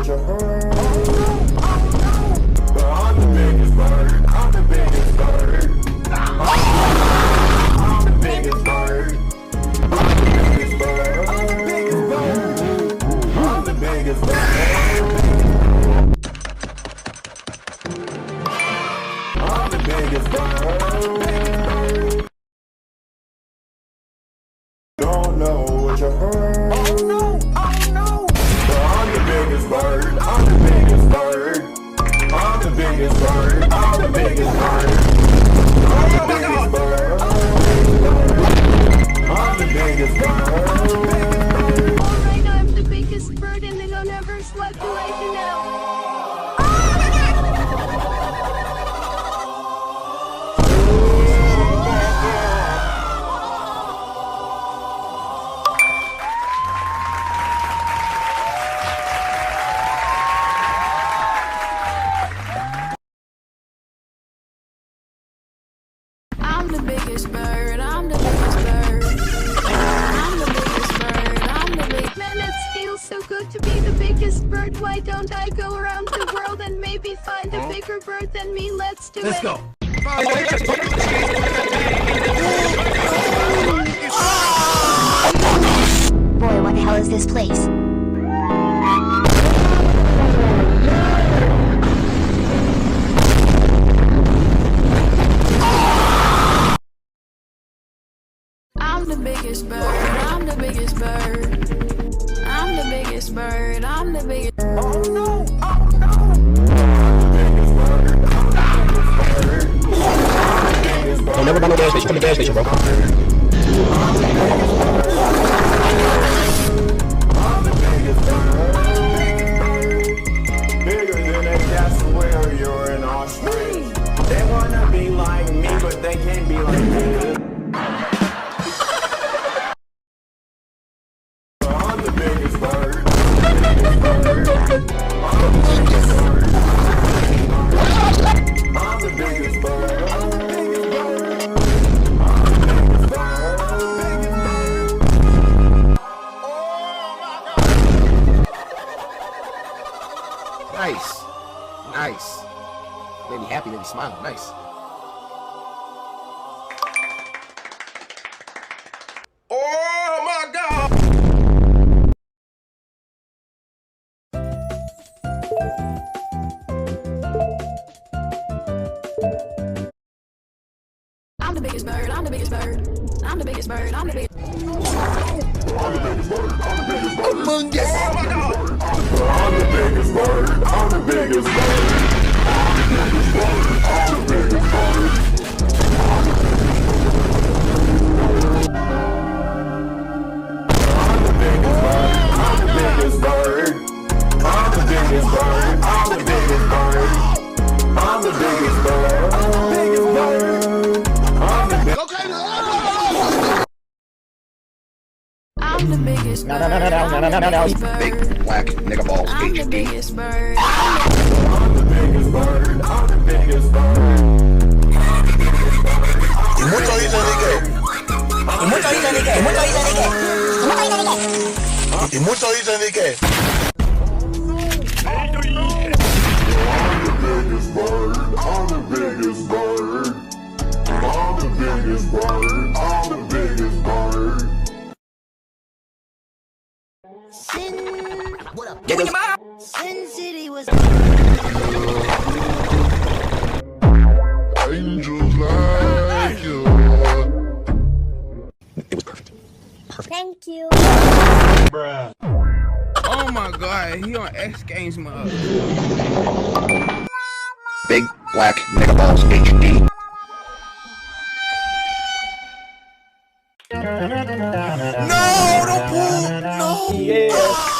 what you heard. But I'm the biggest bird. I'm the biggest bird. I'm the biggest bird. I'm the biggest bird. I'm the biggest bird. I'm the biggest bird. Don't know what you heard. Oh no, but I'm the biggest bird. I'm the biggest bird. I'm the biggest bird. I'm the biggest bird. I'm the biggest bird. I'm the biggest bird. Alright, I'm the biggest bird in the universe. What do I do now? I'm the biggest bird, I'm the biggest bird. I'm the biggest bird, I'm the biggest. Man, it feels so good to be the biggest bird. Why don't I go around the world and maybe find a bigger bird than me? Let's do it. Let's go. Boy, what the hell is this place? I'm the biggest bird, I'm the biggest bird. I'm the biggest bird, I'm the biggest. Oh no, oh no. Don't never buy no gas station. Come to the gas station, bro. I'm the biggest bird. Bigger than a cassowary or an ostrich. They wanna be like me, but they can't be like me. I'm the biggest bird. I'm the biggest bird. I'm the biggest bird. Nice. Nice. Made me happy, made me smile. Nice. Oh my God! I'm the biggest bird, I'm the biggest bird. I'm the biggest bird, I'm the biggest. Among Us. Oh my God! I'm the biggest bird. I'm the biggest bird. I'm the biggest bird. I'm the biggest bird. I'm the biggest bird. I'm the biggest bird. I'm the biggest bird. I'm the biggest bird. I'm the biggest bird. I'm the biggest bird. I'm the biggest. I'm the biggest bird. No. Big black nigga balls. I'm the HD. biggest bird. I'm the biggest bird. I'm the biggest bird. Y mucho dicen de que. Y mucho dicen de que. Y mucho dicen de que. Y mucho dicen de que. I'm the biggest bird. I'm the biggest bird. I'm the biggest bird. Sin City was. Angels like you. It was perfect. Thank you. Oh my God, he on X Games mode. Big black nigga balls. HD. No, don't pull. No. Yeah.